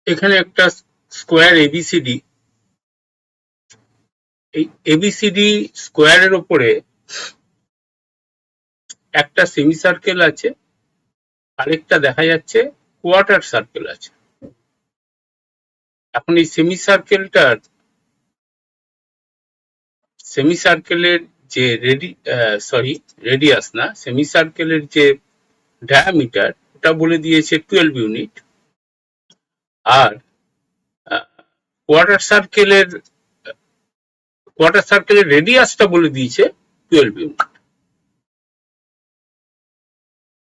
এখানে একটা square ABCD, এই এবিসিডি স্কোয়ারের ওপরে একটা সেমি সার্কেল আছে, আরেকটা দেখা যাচ্ছে কোয়ার্টার সার্কেল আছে। এখন এই সেমি সার্কেলের যে রেডিয়াস না, সেমি সার্কেলের যে ডায়ামিটার ওটা বলে দিয়েছে 12 ইউনিট, আর কোয়ার্টার সার্কেলের রেডিয়াসটা বলে দিয়েছে 12 ইউনিট।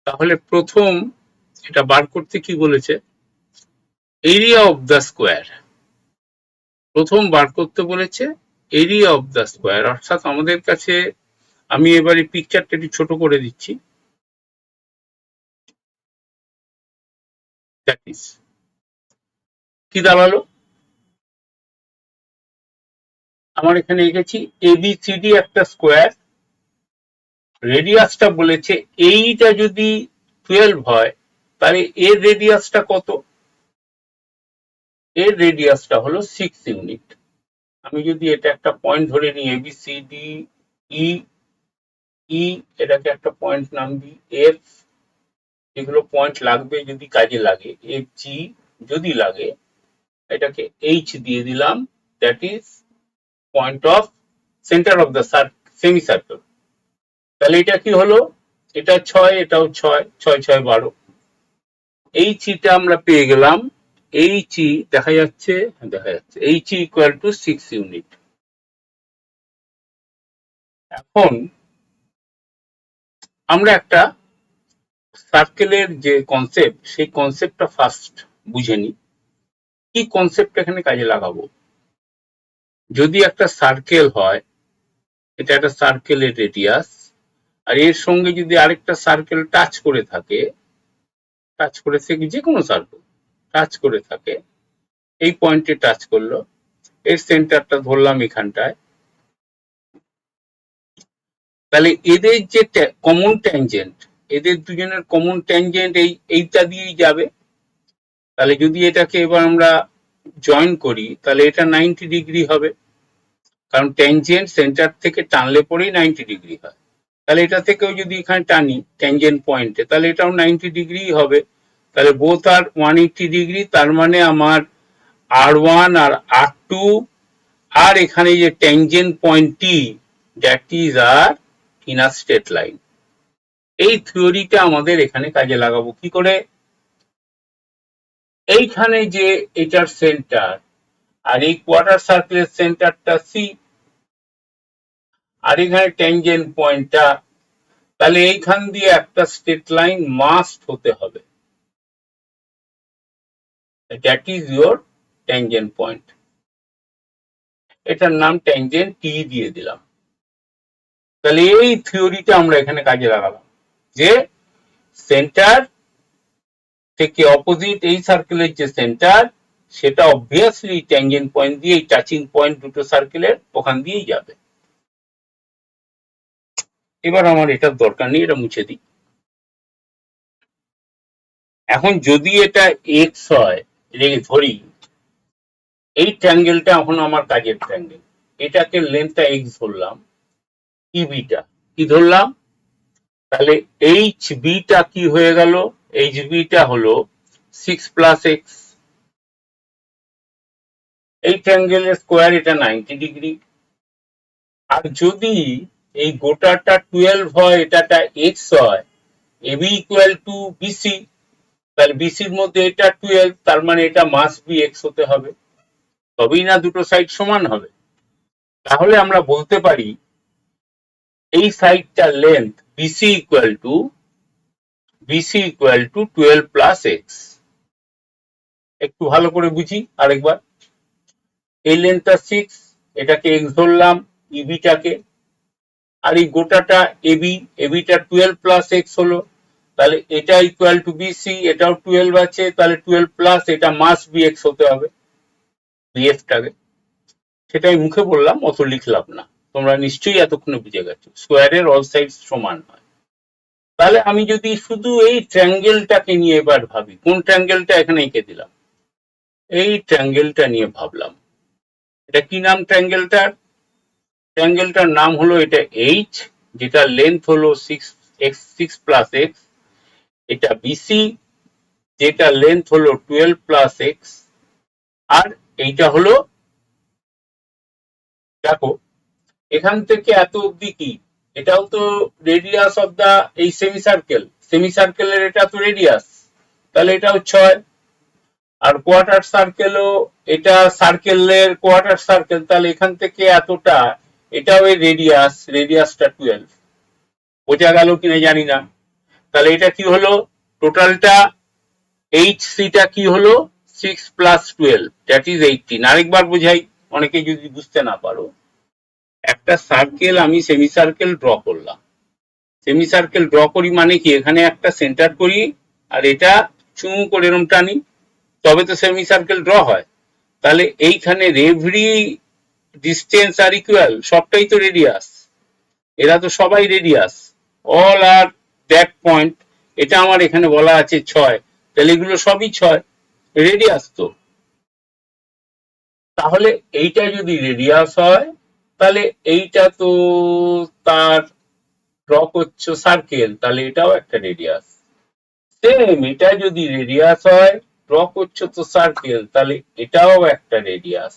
তাহলে প্রথম এটা বার করতে কি বলেছে, এরিয়া অফ দ্য স্কোয়ার। প্রথম বার করতে বলেছে এরিয়া অফ দ্য স্কোয়ার, অর্থাৎ আমাদের কাছে, আমি এবারে পিকচারটা একটু ছোট করে দিচ্ছি, দ্যাট ইজ কি দাঁড়ালো, আমার এখানে এঁকেছি এবিসিডি একটা স্কোয়ার, রেডিয়াসটা বলেছে এইটা যদি 12 হয় তাহলে এর রেডিয়াসটা কত, এর রেডিয়াসটা হলো 6 ইউনিট। আমি যদি এটা একটা পয়েন্ট ধরে নিই এবিসিডি ই, এটাকে একটা পয়েন্ট নাম দিই এফ, এগুলো পয়েন্ট লাগবে যদি কাজে লাগে, এফ জি যদি লাগে, এটাকে এইচ দিয়ে দিলাম, that is point of centre of the semi circle. তাহলে এটা কি হলো, এটা 6, এটাও 6, 6 6 12, এইচ টা আমরা পেয়ে গেলাম, এইচ দেখা যাচ্ছে এইচ ইকুয়াল টু 6 ইউনিট। এখন আমরা একটা সার্কেলের যে কনসেপ্ট, সেই কনসেপ্টটা ফার্স্ট বুঝে নিই। কি কনসেপ্ট এখানে কাজে লাগাবো, যদি একটা সার্কেল হয়, এটা একটা সার্কেলের রেডিয়াস, আর এর সঙ্গে যদি আরেকটা সার্কেল টাচ করে থাকে, যে কোনো সার্কেল টাচ করে থাকে, এই পয়েন্টে টাচ করলো, এর সেন্টারটা ধরলাম এখানটায়, তাহলে এদের যে কমন ট্যানজেন্ট, এদের দুজনের কমন ট্যানজেন্ট এইটা দিয়েই যাবে। তাহলে যদি এটাকে এবার আমরা জয়েন করি তাহলে এটা 90 ডিগ্রি হবে, কারণ ট্যানজেন্ট সেন্টার থেকে টানলে পরেই 90 ডিগ্রি হয়। তাহলে এটা থেকেও যদি এখানে টানি ট্যানজেন্ট পয়েন্টে, তাহলে এটাও 90 ডিগ্রি হবে। তাহলে বোথ আর 180 ডিগ্রি, তার মানে আমার R1 আর R2 আর এখানে যে ট্যানজেন্ট পয়েন্ট টি, that is are in a straight line. এই থিওরিটা আমাদের এখানে কাজে লাগাবো কি করে, এইখানে যে এটার সেন্টার আর এই কোয়ার্টার সার্কেলের সেন্টারটা সি, আর এখানে ট্যানজেন্ট পয়েন্টটা, তাহলে এইখান দিয়ে একটা স্ট্রেট লাইন মাস্ট হতে হবে, that is your tangent point. এটার নাম ট্যানজেন্ট টি দিয়ে দিলাম। তাহলে এই থিওরিটা আমরা এখানে কাজে লাগালাম যে সেন্টার থেকে অপোজিট এই সার্কেলের যে সেন্টার, সেটা অবভিয়াসলি ট্যানজেন্ট পয়েন্ট দিয়ে, টাচিং পয়েন্ট দুটো সার্কেলের ওখান দিয়েই যাবে। এবার আমার এটার দরকার নেই, এটা মুছে দিই। এখন যদি এটা এক্স হয়, ধরি এই ট্রায়াঙ্গেলটা এখন আমার কাজের ট্রায়াঙ্গেল, এটাকে লেন্থটা এক্স ধরলাম, ইবিটা কি ধরলাম, তাহলে এইচ বিটা কি হয়ে গেল, এইচ বিটা হলো 6 প্লাস এক্স। এই ট্রায়াঙ্গেলের স্কোয়ার এটা 90 ডিগ্রি। আর যদি এই গোটাটা 12 হয়, এটাটা এক্স হয়, এবি ইকুয়াল টু বিসি, তাহলে বিসির মধ্যে এটা 12, তার মানে এটা মাস্ট বি এক্স হতে হবে, তবেই না দুটো সাইড সমান হবে। তাহলে আমরা বলতে পারি এই সাইডটার length BC equal to 12 plus x. একটু ভালো করে বুঝি আরেকবার, এই লেন্থটা 6, এটাকে এক্স ধরলাম, ইবিটাকে, আর এই গোটাটা এবিটা 12 প্লাস এক্স হলো, তাহলে এটা ইকুয়াল টু বিসি, এটাও 12 আছে, তাহলে 12 প্লাস এটা মাস্ট বি এক্স হতে হবে, বিএফটাকে। সেটাই মুখে বললাম, অত লিখলাম না, তোমরা নিশ্চয়ই এতক্ষণে বুঝে গেছো স্কোয়ারের অল সাইড সমান হয়। তাহলে আমি যদি শুধু এই ট্রায়াঙ্গেলটাকে নিয়ে এবার ভাবি, কোন ট্রায়াঙ্গেলটা এখানে এঁকে দিলাম, এই ট্রায়াঙ্গেলটা নিয়ে ভাবলাম, এটা কি নাম ট্রায়াঙ্গেলটার? ট্রায়াঙ্গেলটার নাম হলো এটা এইচ, যেটা লেন্থ হলো 6 + x, এটা বিসি যেটা লেন্থ হলো 12 + x, আর এইটা হলো, দেখো এখান থেকে এত অবধি কি, এটাও তো রেডিয়াস অফ দা এই সেমি সার্কেলের এটা তো রেডিয়াস, তাহলে এটাও 6। আর কোয়ার্টার সার্কেলও, এটা সার্কেলের কোয়ার্টার সার্কেল, তাহলে এখান থেকে এতটা, এটাও এই রেডিয়াসটা 12। বোঝা গেল কিনা জানি না। তাহলে এটা কি হলো, টোটালটা এইচসিটা কি হলো 6 + 12, দ্যাট ইজ 18। আরেকবার বোঝাই, অনেকে যদি বুঝতে না পারো। একটা সার্কেল আমি সেমি সার্কেল ড্র করলাম, সেমি সার্কেল ড্র করি মানে কি, এখানে একটা সেন্টার করি আর এটা চু করে এরম টানি, তবে তো সেমি সার্কেল ড্র হয়। তাহলে এইখানে এভরি ডিস্টেন্স আর ইকুয়াল, সবটাই তো রেডিয়াস, এরা তো সবাই radius, all are that point. এটা আমার এখানে বলা আছে 6, তাহলে এগুলো সবই 6 রেডিয়াস তো। তাহলে এইটা যদি রেডিয়াস হয়, তাহলে এইটা তো তার ড্র করছো সার্কেল, তাহলে এটাও একটা রেডিয়াস। সেম এটা যদি রেডিয়াস হয়, ড্র করছো তো সার্কেল, তাহলে এটাও একটা রেডিয়াস।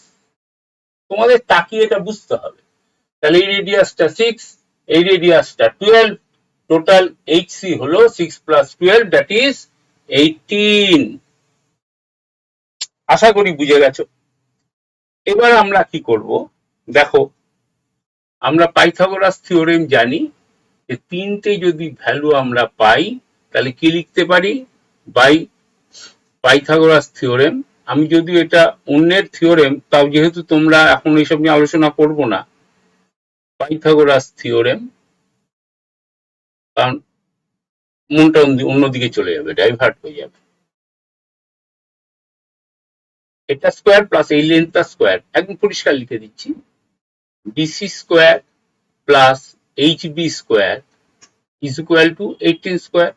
তোমাদের তাকিয়ে এটা বুঝতে হবে। তাহলে এই রেডিয়াসটা 6, এই রেডিয়াসটা 12, টোটাল এইচসি হলো 6 + 12, দ্যাট ইজ 18। আশা করি বুঝে গেছো। এবার আমরা কি করব, দেখো আমরা পাইথাগোরাস থিওরেম জানি যে তিনটে যদি ভ্যালু আমরা পাই, তাহলে কি লিখতে পারি, বাই পাইথাগোরাস থিওরেম। আমি যদি এটা অন্যের থিওরেম, তাও যেহেতু তোমরা এখন এইসব নিয়ে আলোচনা করবো না, পাইথাগোরাস থিওরেম, কারণ মনটা অন্যদিকে চলে যাবে, ডাইভার্ট হয়ে যাবে। এটা স্কোয়ার প্লাস এই লেন্থটা স্কোয়ার, একদম পরিষ্কার লিখে দিচ্ছি, BC square plus HB square is equal to 18 square,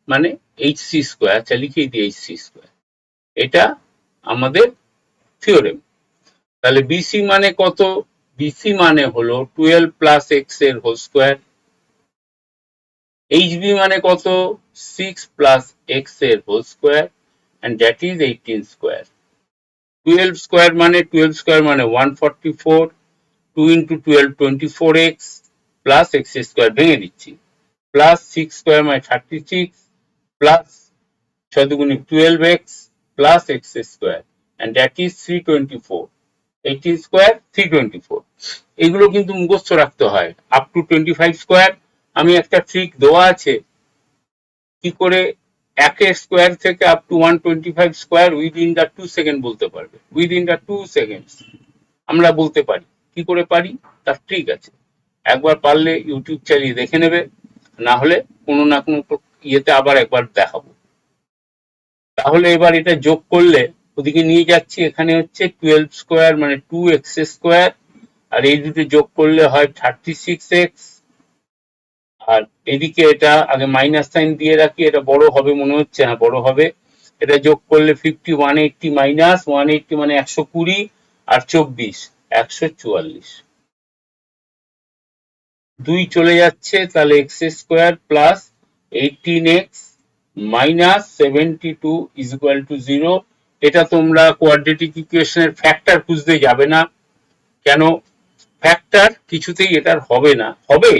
মানে এইচসি স্কোয়ার। আচ্ছা লিখেই দিই এইচসি স্কোয়ার, এটা আমাদের থিওরেম। তাহলে বিসি মানে কত, বিসি মানে হলো 12 + x এর হোল স্কোয়ার, এইচবি মানে কত, 6 + x এর whole square, and that is 18 square. 12 square মানে 144, 2 into 12 24x plus x square ভেঙে দিচ্ছি, প্লাস 6 স্কোয়ার মানে 36, প্লাস 6 দুগুণে 12x plus x square, and that is 324। 18 square 324। এগুলো কিন্তু মুখস্থ রাখতে হয়, আপ টু 25 স্কোয়ার। আমি একটা ট্রিক দেওয়া আছে কি করে একের স্কোয়ার থেকে up to 125 square within the 2 second বলতে পারবে, উইদিন দা 2 সেকেন্ডস আমরা বলতে পারি। কি করে পারি তার ট্রিক আছে, একবার পারলে ইউটিউব চালিয়ে দেখে নেবে, না হলে কোনো না কোনো ইয়েতে আবার একবার দেখাবো। তাহলে এবার এটা যোগ করলে, ওদিকে নিয়ে যাচ্ছি, এখানে হচ্ছে 12 স্কোয়ার মানে 2x স্কোয়ার, আর এই দুটো যোগ করলে হয় 36x, আর এদিকে এটা আগে মাইনাস সাইন দিয়ে রাখি, এটা বড় হবে মনে হচ্ছে, হ্যাঁ বড় হবে। এটা যোগ করলে 50, 180 মাইনাস 180 মানে 120, আর 24 144, 2 চলে যাচ্ছে, তাহলে x square plus 18x minus 72 is equal to 0। এটা তোমরা কোয়াড্রেটিক ইকুয়েশনের ফ্যাক্টর খুঁজতে যাবে না, কেন ফ্যাক্টর কিছুতেই এটার হবে না, হবে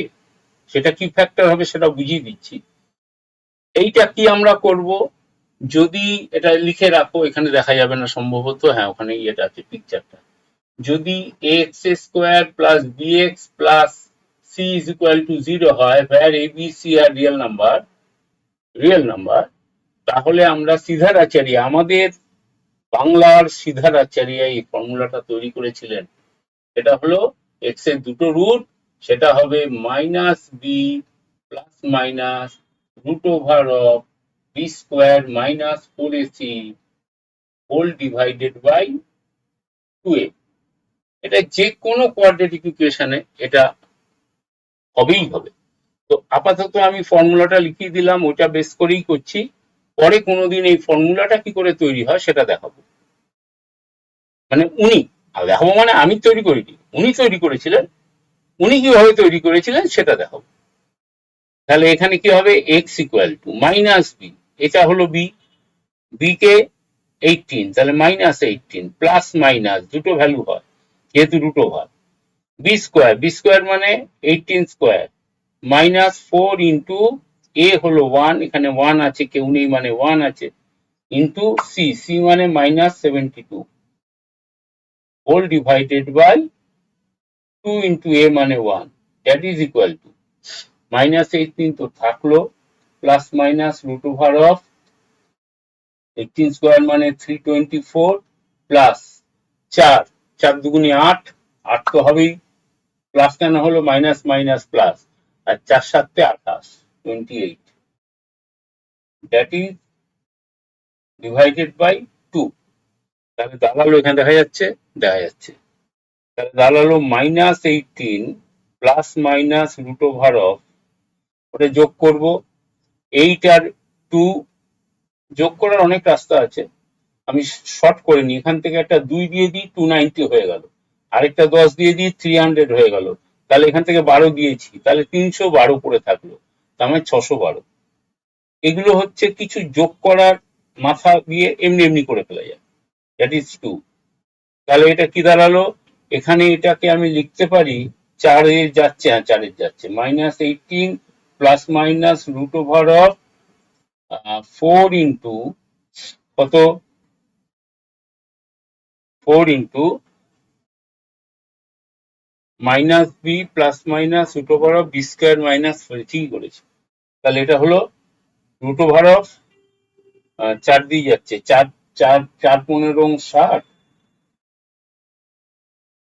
সেটা কি ফ্যাক্টর হবে সেটা বুঝিয়ে দিচ্ছি। এইটা কি আমরা করব, যদি এটা লিখে রাখো, এখানে দেখা যাবে না সম্ভবত, হ্যাঁ ওখানে এটা আছে পিকচারটা, যদি x square plus bx plus c is equal to 0 হয়, where a b c are real number, তাহলে আমরা সিদ্ধারাচার্য, আমাদের বাংলার সিদ্ধারাচার্য এই ফর্মুলাটা তৈরি করেছিলেন। এটা হলো এক্স এর দুটো রুট, সেটা হবে minus b plus minus root over of b square minus 4ac whole divided by 2a। এটা যে কোনো কোয়াড্রেটিক ইকুয়েশনে এটা হবেই হবে। তো আপাতত আমি ফর্মুলাটা লিখিয়ে দিলাম, ওটা বেস করেই করছি, পরে কোনোদিন এই ফর্মুলাটা কি করে তৈরি হয় সেটা দেখাবো। মানে উনি, আর দেখাবো মানে আমি তৈরি করিনি, উনি তৈরি করেছিলেন। উনি কিভাবে তৈরি করেছিলেন সেটা দেখাবো। তাহলে এখানে কি হবে, x equal to minus b, এটা হলো বি, বি কে 18, তাহলে মাইনাস 18 প্লাস মাইনাস দুটো ভ্যালু হয় যেহেতু root over b square, b square মানে 18 স্কোয়ার মাইনাস 4 ইন্টু এ হলো 1, এখানে 1 আছে কেউ নেই মানে 1 আছে, ইন্টু সি, সি মানে minus 72 whole divided by 2 into A মানে 1, that is equal to minus 18 তো থাকলো plus minus root over of 18 square মানে 324 প্লাস 4, 4 দুগুণে 8, 8 তো হবেই, প্লাস কেন হলো মাইনাস মাইনাস প্লাস, আর 4 7 28, 28, দ্যাট ইজ ডিভাইডেড বাই 2। তাহলে দাঁড়ালো, এখানে দেখা যাচ্ছে, দেখা যাচ্ছে, তাহলে দাঁড়ালো minus 18 plus minus root over of, ওটা যোগ করব 8 আর 2, যোগ করার অনেক রাস্তা আছে, আমি শর্ট করে নিই, এখান থেকে একটা 2 দিয়ে দিই 290 হয়ে গেল, আরেকটা 10 দিয়ে দিই 300 হয়ে গেল, তাহলে এখান থেকে 12 দিয়েছি, তাহলে 312 পড়ে থাকলো, তার মানে 612। এগুলো হচ্ছে কিছু যোগ করার মাথা দিয়ে এমনি এমনি করে ফেলা যায়, দ্যাট ইজ 2। তাহলে এটা কি দাঁড়ালো, এখানে এটাকে আমি লিখতে পারি 4 এর যাচ্ছে, হ্যাঁ 4 এর যাচ্ছে, minus 18 plus minus root over of 4 into কত, 4 into minus b plus minus root over of b square minus, ঠিকই করেছি। তাহলে এটা হলো রুট ওভার অফ 4 দিয়ে যাচ্ছে, 4 4 4 15 60,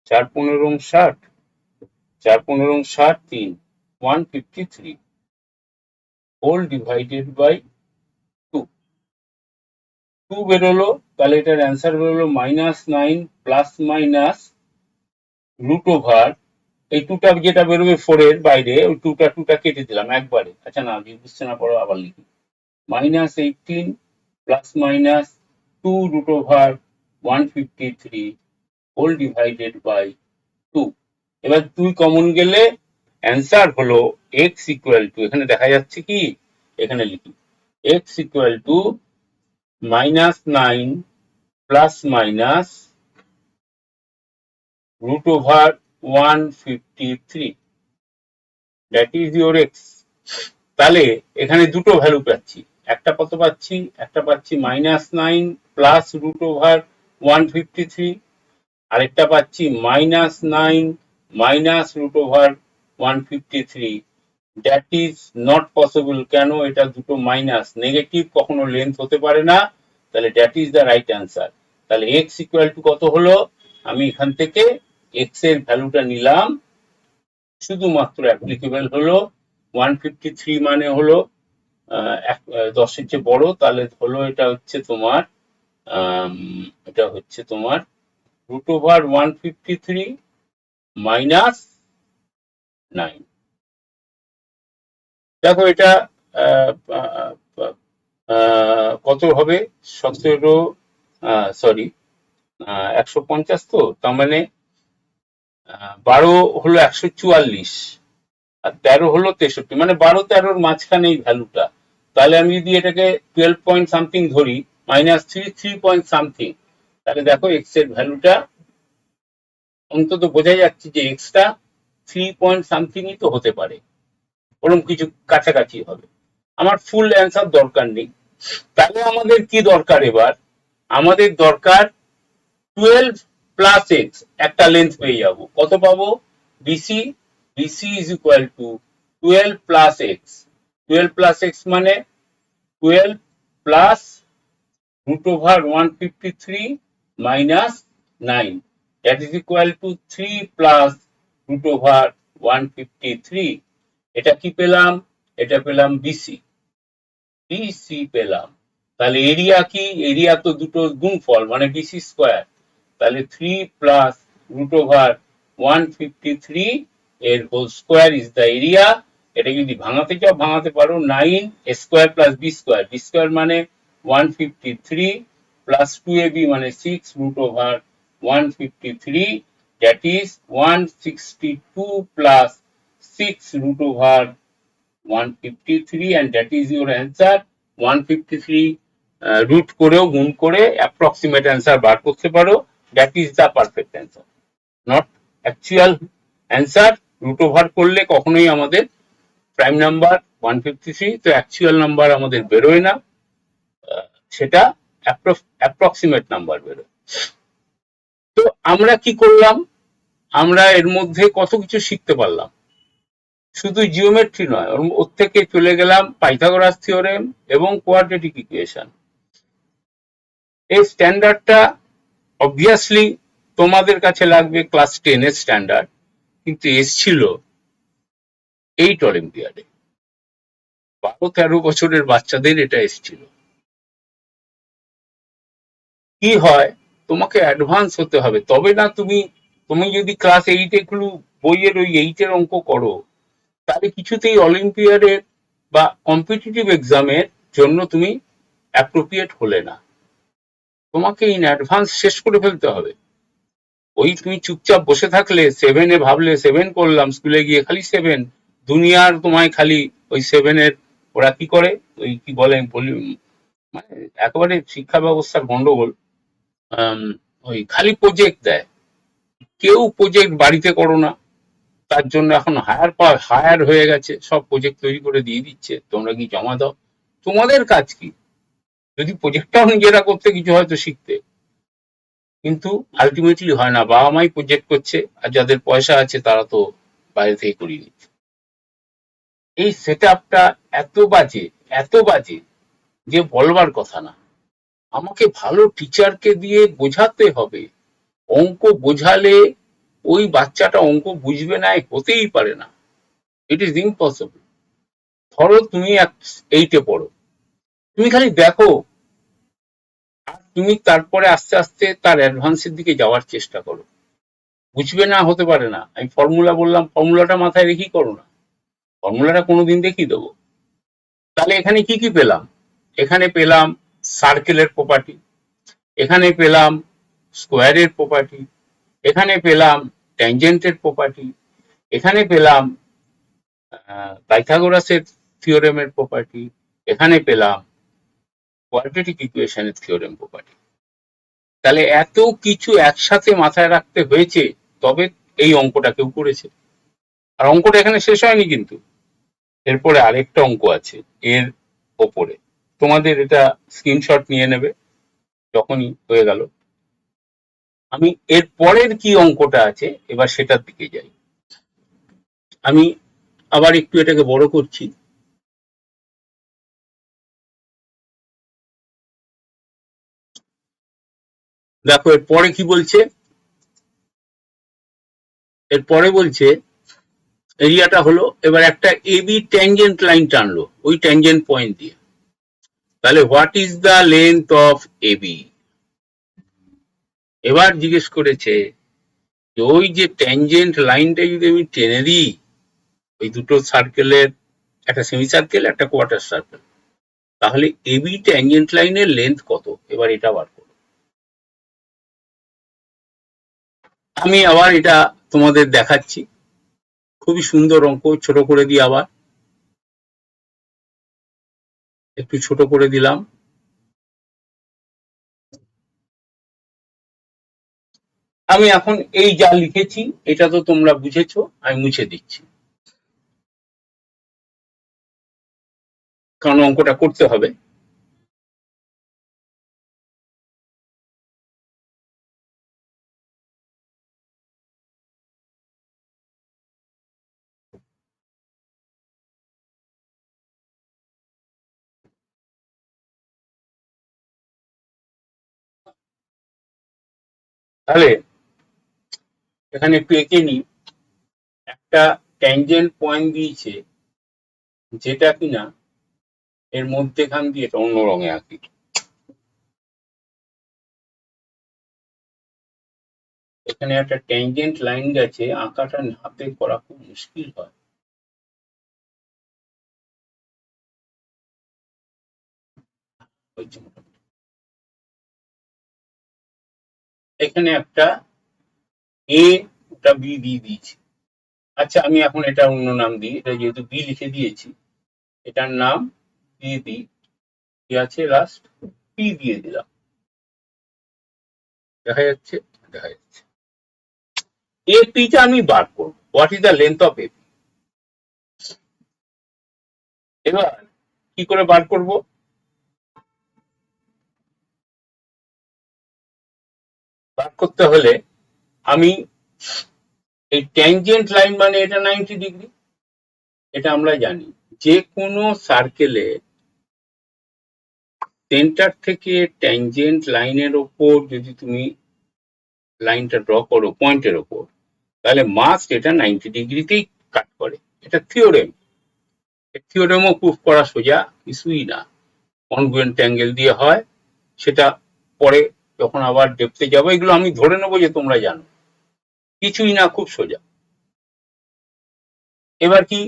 4 15 60, 4 15 60 3, 153 হোল ডিভাইডেড বাই 2, 2 বেরোলো, তাহলে এটার অ্যান্সার বেরোলো -9 প্লাস মাইনাস রুট ওভার, এই 2টা যেটা বেরোবে 4 এর বাইরে, ওই 2টা কেটে দিলাম একবারে, আচ্ছা না বুঝছে না, পড়ো আবার লিখি, -18 plus minus 2 root over 153 whole divided by 2। এবার 2 কমন গেলে অ্যান্সার হলো এক্স ইকুয়াল টু, এখানে দেখা যাচ্ছে কি, এখানে লিখি x equal two -9 plus minus root over 153, that is your x। তাহলে এখানে দুটো ভ্যালু পাচ্ছি, একটা কত পাচ্ছি, একটা পাচ্ছি -9 প্লাস রুট ওভার 153, আরেকটা পাচ্ছি -9 minus root over 153, that is not possible, কেন, এটা দুটো মাইনাস, নেগেটিভ কখনো লেন্থ হতে পারে না, তাহলে that is the right answer. তাহলে এক্স ইকুয়াল টু কত হলো, আমি এখান থেকে এক্স এর ভ্যালুটা নিলাম, শুধুমাত্র অ্যাপ্লিকেবল হলো 153 মানে হলো 10 এর চেয়ে বড়, তাহলে হলো এটা হচ্ছে তোমার এটা হচ্ছে তোমার রুট ওভার 153 মাইনাস 9। দেখো এটা কত হবে, 17, সরি 150, তো তার মানে 12 হলো 144 আর 13 হলো 63, মানে 12 13 মাঝখানে এই ভ্যালুটা, তাহলে আমি যদি এটাকে 12 পয়েন্ট সামথিং ধরি, -3 পয়েন্ট সামথিং, তাহলে দেখো এক্স এর ভ্যালুটা অন্তত বোঝা যাচ্ছে যে এক্সটা 3 পয়েন্ট সামথিংই তো হতে পারে, ওরকম কিছু কাছাকাছি হবে, আমার ফুল অ্যান্সার দরকার নেই। তাহলে আমাদের কি দরকার, এবার আমাদের দরকার 12 প্লাস এক্স, একটা লেন্থ পেয়ে যাব, কত পাবো, BC, BC is equal to 12 plus x, 12 plus x মানে 12 plus root over 153 minus 9, that is equal to 3 plus root over 153, এটা কি পেলাম, এটা পেলাম বিসি, বিসি পেলাম। তাহলে এরিয়া কি, এরিয়া তো দুটো গুণফল মানে বিসি স্কোয়ার, তাহলে 3 প্লাস রুট ওভার 153 এর whole square is the area. এটা যদি ভাঙাতে চাও ভাঙাতে পারো, 9 square plus b square, b square মানে 153 প্লাস 2ab মানে 6 root over 153, that is 162 plus 6 root over 153, and that is your answer. 153 root করেও গুণ করে approximate answer বার করতে পারো, that is the perfect answer, not actual answer. root over করলে কখনোই আমাদের প্রাইম নাম্বার 153, তো অ্যাকচুয়াল নাম্বার আমাদের বেরোয় না, সেটা অ্যাপ্রক্সিমেট নাম্বার বেরোয়। তো আমরা কি করলাম, আমরা এর মধ্যে কত কিছু শিখতে পারলাম, শুধু জিওমেট্রি নয়, ওর থেকে চলে গেলাম পাইথাগোরাস থিওরেম এবং কোয়াড্রেটিক ইকুয়েশন। এই স্ট্যান্ডার্ডটা অবভিয়াসলি তোমাদের কাছে লাগবে ক্লাস 10 এর স্ট্যান্ডার্ড, কিন্তু এসছিল 8 অলিম্পিয়াডে, 12-13 বছরের বাচ্চাদের এটা এসছিল। কি হয়, তোমাকে অ্যাডভান্স হতে হবে, তবে না তুমি যদি ক্লাস 8 এগুলো বইয়ের ওই 8 এর অঙ্ক করো, তাহলে কিছুতেই অলিম্পিয়াডের বা কম্পিটিটিভ এক্সামের জন্য তুমি অ্যাপ্রোপ্রিয়েট হলে না, তোমাকে ইন অ্যাডভান্স শেষ করে ফেলতে হবে। ওই তুমি চুপচাপ বসে থাকলে, 7 এ ভাবলে 7 করলাম, স্কুলে গিয়ে খালি 7, দুনিয়ার তোমায় খালি ওই 7 এর, ওরা কি করে ওই কি বলে বলি, মানে একেবারে শিক্ষা ব্যবস্থার গন্ডগোল, ওই খালি প্রজেক্ট দেয়, কেউ প্রজেক্ট বাড়িতে করো না, তার জন্য এখন হায়ার হয়ে গেছে, সব প্রজেক্ট তৈরি করে দিয়ে দিচ্ছে, তোমরা কি জমা দাও। তোমাদের কাজ কি, যদি প্রজেক্টটাও নিজেরা করতে কিছু হয়তো শিখতে, কিন্তু আলটিমেটলি হয় না, বাবা মাই প্রজেক্ট করছে, আর যাদের পয়সা আছে তারা তো বাইরে থেকে করিয়ে নিচ্ছে। এই সেট আপটা এত বাজে যে বলবার কথা না। আমাকে ভালো টিচারকে দিয়ে বোঝাতে হবে, অঙ্ক বোঝালে ওই বাচ্চাটা অঙ্ক বুঝবে না, হতেই পারে না, ইট ইজ ইম্পসিবল। ধরো তুমি 8 এ পড়ো, তুমি খালি দেখো, আর তুমি তারপরে আস্তে আস্তে তার অ্যাডভান্সের দিকে যাওয়ার চেষ্টা করো। বুঝবে না হতে পারে না, আমি ফর্মুলা বললাম, ফর্মুলাটা মাথায় রেখেই করো না, ফর্মুলাটা কোনোদিন দেখিয়ে দেবো। তাহলে এখানে কি কি পেলাম, এখানে পেলাম সার্কেলের প্রপার্টি, এখানে পেলাম স্কোয়ারের প্রপার্টি, এখানে পেলাম ট্যানজেন্টের প্রপার্টি, এখানে পেলাম পাইথাগোরাসের থিওরেমের প্রপার্টি, এখানে পেলাম কোয়াড্রেটিক ইকুয়েশনের থিওরেম প্রপার্টি। তাহলে এত কিছু একসাথে মাথায় রাখতে হয়েছে, তবে এই অঙ্কটা কেউ করেছে। আর অঙ্কটা এখানে শেষ হয়নি কিন্তু, এরপরে আরেকটা অঙ্ক আছে এর ওপরে, তোমাদের এটা স্ক্রিনশট নিয়ে নেবে যখনই হয়ে গেল। আমি এর পরের কি অঙ্কটা আছে এবার সেটার দিকে যাই। আমি আবার একটু এটাকে বড় করছি, দেখো এর পরে কি বলছে, এর পরে বলছে এরিয়াটা হলো, এবার একটা এবি ট্যানজেন্ট লাইন টানলো ওই ট্যানজেন্ট পয়েন্ট দিয়ে, তাহলে what is the length of AB. এবার জিজ্ঞেস করেছে যে ওই যে ট্যানজেন্ট লাইনটা যদি আমি টেনে দিই ওই দুটো সার্কেলের, একটা সেমি সার্কেল একটা কোয়ার্টার সার্কেল, তাহলে এবি ট্যানজেন্ট লাইনের লেন্থ কত, এবার এটা বার করো। আমি আবার এটা তোমাদের দেখাচ্ছি, খুবই সুন্দর অঙ্ক, ছোট করে দিই, আবার একটু ছোট করে দিলাম। আমি এখন এই যা লিখেছি এটা তো তোমরা বুঝেছো, আমি মুছে দিচ্ছি, কারণ অঙ্কটা করতে হবে। তাহলে এখানে একটু এঁকে নিই, একটা ট্যানজেন্ট পয়েন্ট দিয়েছে যেটা কিনা এর মধ্যেখান দিয়ে, এটা অন্য রঙে আঁকি, এখানে একটা ট্যানজেন্ট লাইন গেছে, আঁকাটা হাতে করা খুব মুশকিল হয়। এখানে একটা এ, ওটা বি দিয়ে দিয়েছি। আচ্ছা, আমি এখন এটা অন্য নাম দিই, এটা যেহেতু বি লিখে দিয়েছি, এটার নাম দিয়ে দিই, কি আছে লাস্ট, পি দিয়ে দিলাম। দেখা যাচ্ছে? দেখা যাচ্ছে। এপিটা আমি বার করব, what is the length of AP. এবার কি করে বার করব? বার করতে হলে আমি এই ট্যানজেন্ট লাইন মানে এটা 90 ডিগ্রি, এটা আমরা জানি। যে কোনো সার্কেলে সেন্টার থেকে ট্যানজেন্ট লাইনের ওপর যদি তুমি লাইনটা ড্র করো পয়েন্টের ওপর, তাহলে মাস্ট এটা 90 ডিগ্রিতেই কাট করে। এটা থিওরেম, থিওরেমও প্রুফ করা সোজা কিছুই না, কনগ্রুয়েন্ট অ্যাঙ্গেল দিয়ে হয়। সেটা পরে যখন আবার ডেপথে যাবো, এগুলো আমি ধরে নেবো যে তোমরা জানো, কিছুই না, খুব সোজা। এবার কি,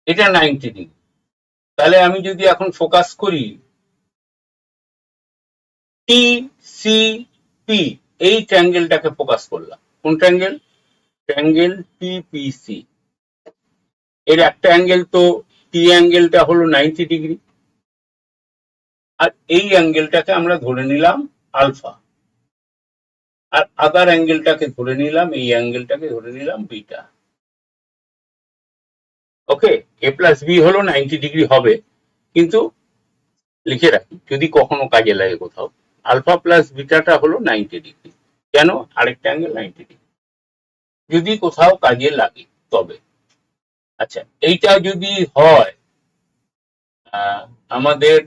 এটা 90 ডিগ্রি, তাহলে আমি যদি এখন ফোকাস করি টি সি পি, এই ট্রায়াঙ্গেলটাকে ফোকাস করলাম। কোন ট্রায়াঙ্গেল? Triangle TPC. এর একটা অ্যাঙ্গেল তো, টি অ্যাঙ্গেলটা হলো 90 ডিগ্রি, আর এই অ্যাঙ্গেলটাকে আমরা ধরে নিলাম আলফা, আর আদার অ্যাঙ্গেলটাকে ধরে নিলাম, এই অ্যাঙ্গেলটাকে ধরে নিলাম বিটা। ওকে, এ প্লাস বি হলো 90 ডিগ্রি হবে, কিন্তু লিখে রাখি যদি কখনো কাজে লাগে কোথাও, আলফা প্লাস বিটাটা হলো 90 ডিগ্রি। কেন? আরেকটা অ্যাঙ্গেল 90 ডিগ্রি, যদি কোথাও কাজে লাগে তবে। আচ্ছা, এইটা যদি হয় আমাদের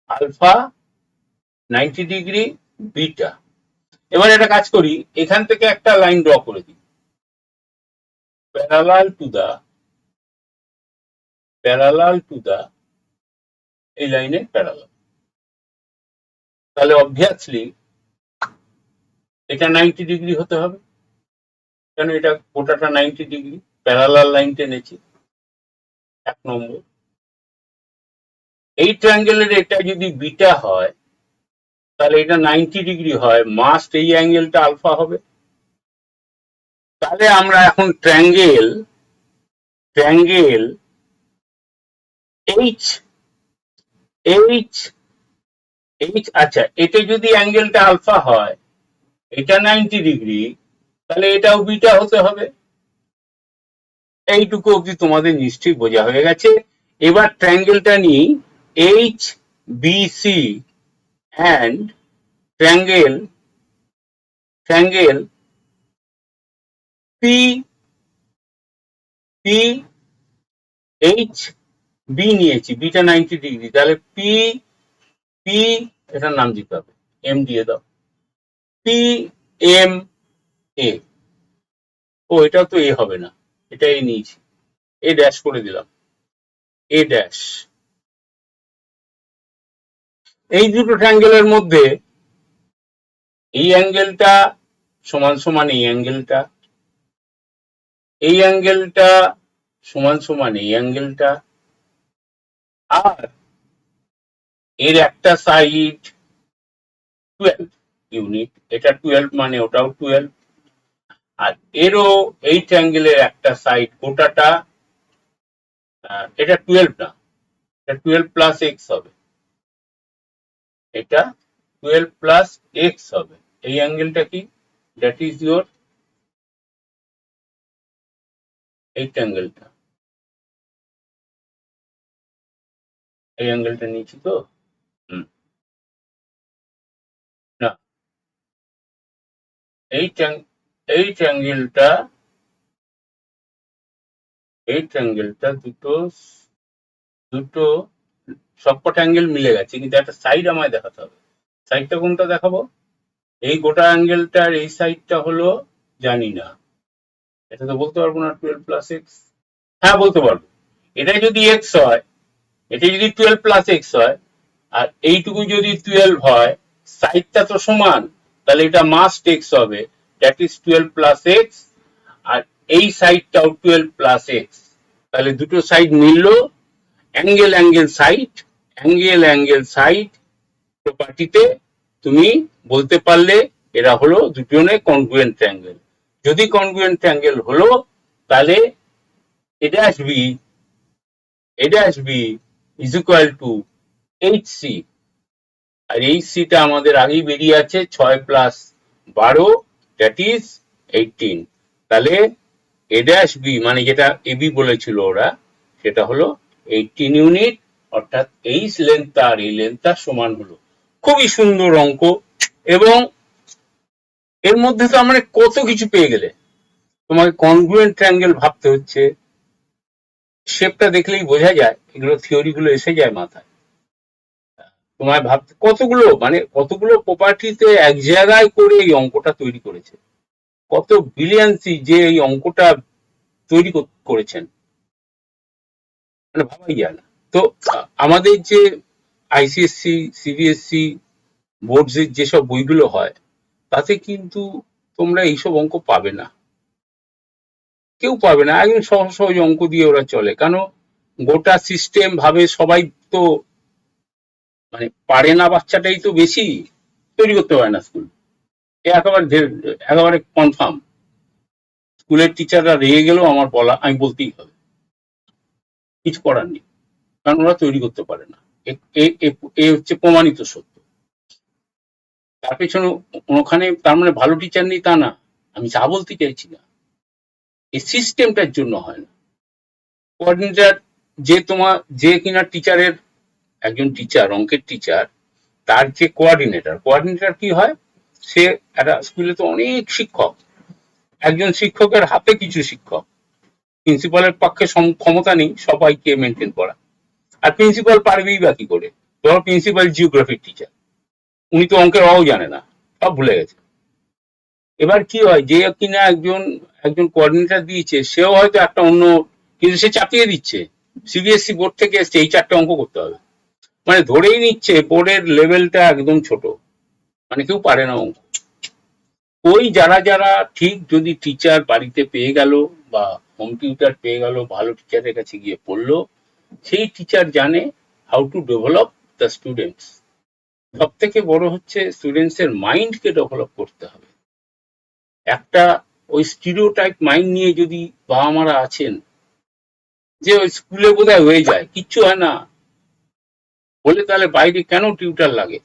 আলফা 90 ডিগ্রি, বিটা। এবার একটা কাজ করি, এখান থেকে একটা লাইন ড্র করে দিই প্যারালাল টু দা এই লাইনে প্যারালাল। তাহলে অবভিয়াসলি এটা 90 ডিগ্রি হতে হবে, কেন এটা গোটাটা 90 ডিগ্রি, প্যারালাল লাইন টেনেছি। 1 নম্বর, এই ট্রায়াঙ্গেলের এটা যদি বিটা হয়, তাহলে এটা 90 ডিগ্রি হয়, মাস্ট এই অ্যাঙ্গেলটা আলফা হবে। তাহলে আমরা এখন ট্রায়াঙ্গেল এইচ এইচ এইচ, আচ্ছা, এটা যদি অ্যাঙ্গেলটা আলফা হয়, এটা 90 ডিগ্রি, তাহলে এটাও বিটা হতে হবে। এইটুকু অবধি তোমাদের নিশ্চয়ই বোঝা হয়ে গেছে। এবার ট্রায়াঙ্গেলটা নিই, H B C and triangle P P H B নিয়েছি, বিটা 90 ডিগ্রি, তাহলে পি পি, এটার নাম দিতে হবে, এম দিয়ে দাও, পি এম এ। ও, এটাও তো এ হবে না, এটা এ নিয়েছি, এ ড্যাশ করে দিলাম, এ ড্যাশ। এই দুটো ট্রায়াঙ্গেলের মধ্যে এই অ্যাঙ্গেলটা সমান সমান এই অ্যাঙ্গেলটা, এই অ্যাঙ্গেলটা সমান সমান এই অ্যাঙ্গেলটা, আর এর একটা সাইড 12 ইউনিট, এটা 12 মানে ওটাও 12, আর এরও এই ট্রায়াঙ্গেলের একটা সাইড গোটাটা, এটা 12 না, এটা 12 প্লাস এক্স হবে, এটা 12 প্লাস এক্স হবে। এই অ্যাঙ্গেলটা কি? দ্যাট ইজ ইউর এই অ্যাঙ্গেলটা, এই অ্যাঙ্গেলটা নিয়েছি তো। না, এই ট্রায়াঙ্গেলটা দুটো দুটো সবকটা অ্যাঙ্গেল মিলে গেছে, কিন্তু একটা সাইড আমায় দেখাতে হবে। সাইডটা কোনটা দেখাবো? এই গোটা অ্যাঙ্গেলটার এই সাইডটা হলো, জানি না, এটা তো বলতে পারবো না 12 প্লাস এক্স। হ্যাঁ, বলতে পারবো, এটা যদি এক্স হয়, এটা যদি 12 প্লাস এক্স হয়, আর এইটুকু যদি 12 হয়, সাইডটা তো সমান, তাহলে এটা মাস্ট এক্স হবে, দ্যাট ইজ 12 প্লাস এক্স, আর এই সাইডটাও 12 প্লাস এক্স। তাহলে দুটো সাইড মিললো, অ্যাঙ্গেল সাইড, প্রপার্টিতে তুমি বলতে পারলে এরা হলো দুজনে কনগ্রুয়েন্ট ট্রায়াঙ্গেল। যদি কনগ্রুয়েন্ট ট্রায়াঙ্গেল হলো তাহলে a dash b is equal to hc, R hc টা আমাদের আগেই বেরিয়ে আছে 6 + 12 দ্যাট ইজ 18। তাহলে a dash b মানে যেটা ab বলেছিল ওরা, সেটা হলো 18 ইউনিট, অর্থাৎ h লেন্থ আর এই লেন্থ সমান হলো। খুবই সুন্দর অঙ্ক, এবং এর মধ্যে তো আমরা কত কিছু পেয়ে গেলে। তোমাকে কনগ্রুয়েন্ট ট্রায়াঙ্গেল ভাবতে হচ্ছে, শেপটা দেখলেই বোঝা যায়, এগুলো থিওরি গুলো এসে যায় মাথায়। তোমায় ভাবতে কতগুলো প্রপার্টিতে এক জায়গায় করে এই অঙ্কটা তৈরি করেছে, কত ব্রিলিয়ান্সি যে এই অঙ্কটা তৈরি করেছেন, মানে ভাবাই যায় না। তো আমাদের যে আইসিএসসি সিবিএসসি বোর্ডস এর যেসব বইগুলো হয়, তাতে কিন্তু তোমরা এইসব অঙ্ক পাবে না, কেউ পাবে না। একদম সহজ সহজ অঙ্ক দিয়ে ওরা চলে, কেন গোটা সিস্টেম ভাবে সবাই তো মানে পারে না, বাচ্চাটাই তো বেশি তৈরি করতে পারে না স্কুল, একেবারে কনফার্ম। স্কুলের টিচাররা রেগে গেলেও আমি বলতেই হবে, কিছু করার নেই, কারণ ওরা তৈরি করতে পারে না। এ হচ্ছে প্রমাণিত সত্য। তার পেছনে ওখানে তার মানে ভালো টিচার নেই তা না, আমি যা বলতে চাইছি না, এই সিস্টেমটার জন্য হয় না। কোঅর্ডিনেটর যে কিনা টিচারের, একজন টিচার অঙ্কের টিচার, তার যে কোঅর্ডিনেটর কি হয়, সে একটা স্কুলে তো অনেক শিক্ষক, একজন শিক্ষকের হাতে কিছু শিক্ষক, প্রিন্সিপালের পক্ষে ক্ষমতা নেই সবাইকে মেনটেন করা। আর প্রিন্সিপাল পারবেই বা কি করে? ধরো প্রিন্সিপাল জিওগ্রাফির টিচার, উনি তো অঙ্কের অও জানে না, সব ভুলে গেছে। এবার কি হয়, যে কিনা একজন কোঅর্ডিনেটর দিয়েছে, সেও হয়তো একটা অন্য, কিন্তু সে চাপিয়ে দিচ্ছে সিবিএসসি বোর্ড থেকে এসছে এই 4টে অঙ্ক করতে হবে, মানে ধরেই নিচ্ছে বোর্ডের লেভেলটা একদম ছোট, মানে কেউ পারে না অঙ্ক। ওই যারা ঠিক যদি টিচার বাড়িতে পেয়ে গেল বা হোম টিউটার পেয়ে গেল, ভালো টিচারের কাছে গিয়ে পড়লো, সেই টিচার জানে how to develop the students. সব থেকে বড় হচ্ছে স্টুডেন্টস এর মাইন্ডকে ডেভেলপ করতে হবে। একটা ওই স্টিরিওটাইপ মাইন্ড নিয়ে যদি বাবা মারা আছেন যে ওই স্কুলে বোধহয় হয়ে যায়, কিচ্ছু হয় না বলে, তাহলে বাইরে কেন টিউটার লাগে?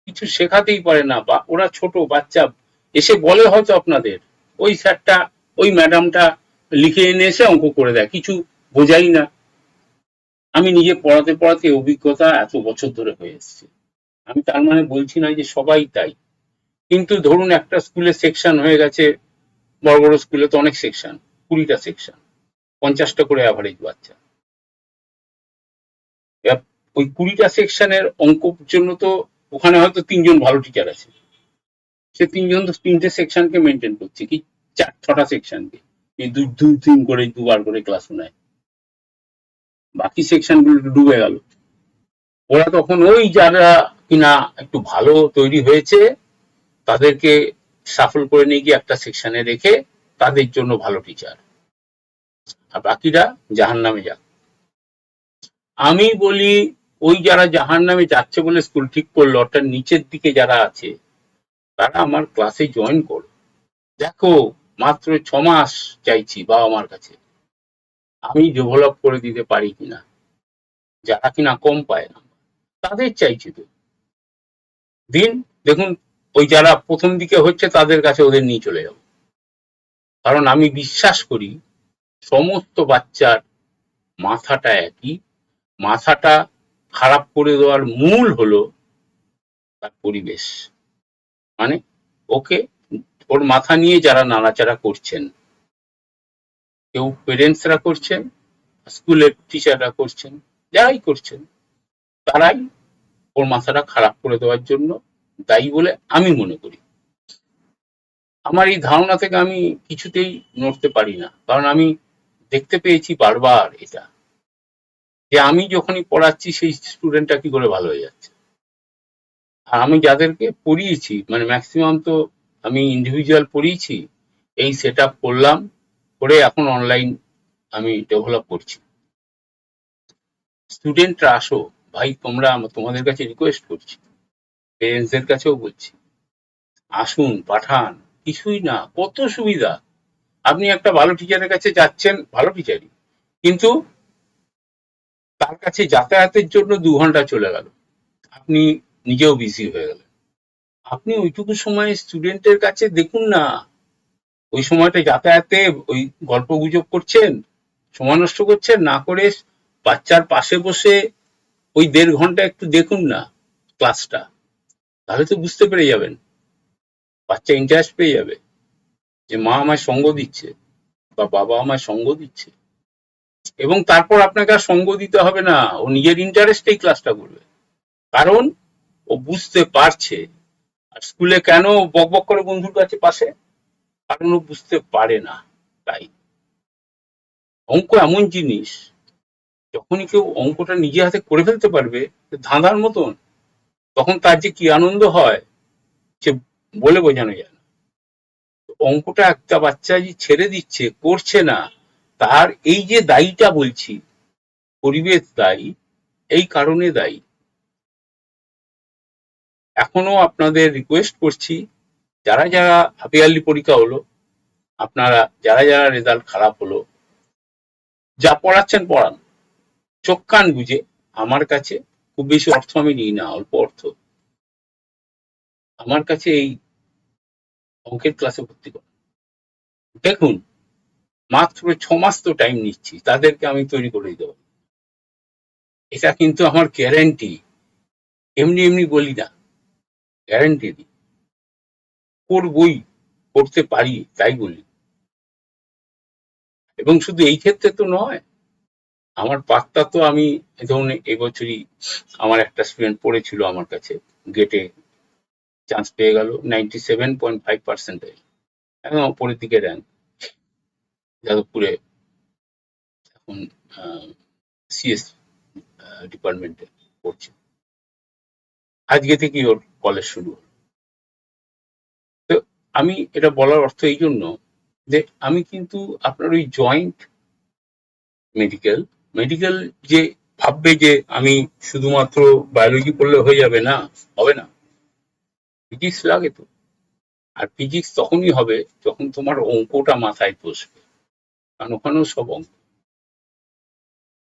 কিছু শেখাতেই পারে না, বা ওরা ছোট বাচ্চা এসে বলে হয়তো আপনাদের, ওই স্যারটা ওই ম্যাডামটা লিখে এনে এসে অঙ্ক করে দেয়, কিছু বোঝাই না। আমি নিজে পড়াতে পড়াতে অভিজ্ঞতা এত বছর ধরে হয়ে এসছে। আমি তার মানে বলছি না যে সবাই তাই, কিন্তু ধরুন একটা স্কুলে সেকশন হয়ে গেছে, বড় বড় স্কুলে তো অনেক সেকশন, 20টা সেকশন, 50টা করে অ্যাভারেজ বাচ্চা। ওই 20টা সেকশনের অঙ্ক জন্য তো ওখানে হয়তো 3জন ভালো টিচার আছে, সে 3জন তো 3টে সেকশনকে মেনটেন করছে, কি 6টা সেকশনকে, এই তিন করে দুবার করে ক্লাস নেয়, বাকি সেকশন গুলো ডুবে গেল। ওরা তখন ওই যারা কিনা একটু ভালো তৈরি হয়েছে তাদেরকে সাফল করে নিয়ে গিয়ে একটা সেকশনে রেখে তাদের জন্য ভালো টিচার, আর বাকিরা জাহান্নামে যাক। আমি বলি ওই যারা জাহান্নামে যাচ্ছে বলে স্কুল ঠিক করলো, অর্থাৎ নিচের দিকে যারা আছে, তারা আমার ক্লাসে জয়েন করো। দেখো, মাত্র 6 মাস চাইছি বাবা মার কাছে, আমি ডেভেলপ করে দিতে পারি কিনা। যারা কিনা কম পায় না তাদের চাইছি তো দিন, দেখুন ওই যারা প্রথম দিকে হচ্ছে তাদের কাছে ওদের নিয়ে চলে যাবো। কারণ আমি বিশ্বাস করি সমস্ত বাচ্চার মাথাটা একই, মাথাটা খারাপ করে দেওয়ার মূল হলো তার পরিবেশ। মানে ওকে, ওর মাথা নিয়ে যারা নাড়াচাড়া করছেন, কেউ পেরেন্টসরা করছেন, স্কুলের টিচাররা করছেন, যারাই করছেন, তারাই ওর মাথাটা খারাপ করে দেওয়ার জন্য দায়ী বলে আমি মনে করি। আমার এই ধারণা থেকে আমি কিছুতেই নড়তে পারি না, কারণ আমি দেখতে পেয়েছি বারবার এটা, যে আমি যখনই পড়াচ্ছি সেই স্টুডেন্টটা কি করে ভালো হয়ে যাচ্ছে। আর আমি যাদেরকে পড়িয়েছি, মানে ম্যাক্সিমাম তো আমি ইন্ডিভিজুয়াল পড়িয়েছি, এই সেট আপ করলাম, করে এখন অনলাইন আমি ডেভেলপ করছি। স্টুডেন্টরা আসো ভাই, তোমাদের কাছে রিকোয়েস্ট করছি, পেরেন্টসদের কাছেও বলছি, আসুন, পাঠান, কিছুই না, কত সুবিধা। আপনি একটা ভালো টিচারের কাছে যাচ্ছেন, ভালো টিচারই, কিন্তু তার কাছে যাতায়াতের জন্য 2 ঘন্টা চলে গেল, আপনি নিজেও বিজি হয়ে গেলেন। আপনি ওইটুকু সময় স্টুডেন্টের কাছে দেখুন না, ওই সময়টা যাতায়াতে ওই গল্প গুজব করছেন, সময় নষ্ট করছেন না করে বাচ্চার পাশে বসে ওই 1.5 ঘন্টা একটু দেখুন না ক্লাসটা, তাহলে তো বুঝতে পেরে যাবেন, বাচ্চা ইন্টারেস্ট পেয়ে যাবে যে মা আমায় সঙ্গ দিচ্ছে বা বাবা আমায় সঙ্গ দিচ্ছে। এবং তারপর আপনাকে আর সঙ্গ দিতে হবে না, ও নিজের ইন্টারেস্টেই ক্লাসটা করবে, কারণ ও বুঝতে পারছে। আর স্কুলে কেন বক বক করে বন্ধুর কাছে পাশে, কারণ ও বুঝতে পারে না। তাই অঙ্ক এমন জিনিস, যখনই কেউ অঙ্কটা নিজে হাতে করে ফেলতে পারবে ধাঁধার মতন, তখন তার যে কি আনন্দ হয় সে বলে বোঝানো যায় না। অঙ্কটা একটা বাচ্চা যে ছেড়ে দিচ্ছে, করছে না, তার এই যে দায়ীটা বলছি, পরিবেশ দায়ী, এই কারণে দায়ী। এখনো আপনাদের রিকোয়েস্ট করছি, যারা যারা হাফ ইয়ারলি পরীক্ষা হলো, আপনারা যারা যারা রেজাল্ট খারাপ হলো, যা পড়াচ্ছেন পড়ান, চোখ কান বুঝে। আমার কাছে খুব বেশি অর্থ আমি নিই না, অল্প অর্থ, আমার কাছে এই অঙ্কের ক্লাসে ভর্তি করুন। দেখুন, মাত্র 6 মাস তো টাইম নিচ্ছি, তাদেরকে আমি তৈরি করে দিতে পারি, এটা কিন্তু আমার গ্যারান্টি, এমনি এমনি বলি না, গ্যারান্টি দিই, করবই, করতে পারি তাই বলি। এবং শুধু এই ক্ষেত্রে তো নয়, আমার বার্তা তো আমি ধরুন এবছরই আমার একটা স্টুডেন্ট পড়েছিল আমার কাছে, গেটে চান্স পেয়ে গেল 97.5%, একদম অপরের দিকে র্যাঙ্ক, যাদবপুরে এখন সিএস ডিপার্টমেন্টে পড়ছে, আজকে থেকেই ওর কলেজ শুরু হলো। তো আমি এটা বলার অর্থ এই জন্য যে আমি কিন্তু আপনার ওই জয়েন্ট মেডিকেল মেডিকেল যে ভাববে যে আমি শুধুমাত্র বায়োলজি পড়লে হয়ে যাবে, না, হবে না, ফিজিক্স লাগে তো। আর ফিজিক্স তখনই হবে যখন তোমার অঙ্কটা মাথায় বসবে, কারণ ওখানেও সব অঙ্ক।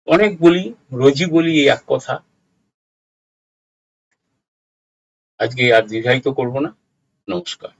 অনেক বলি, রোজই বলি এই এক কথা, আজকে আর দীর্ঘায়িত করব না। নমস্কার।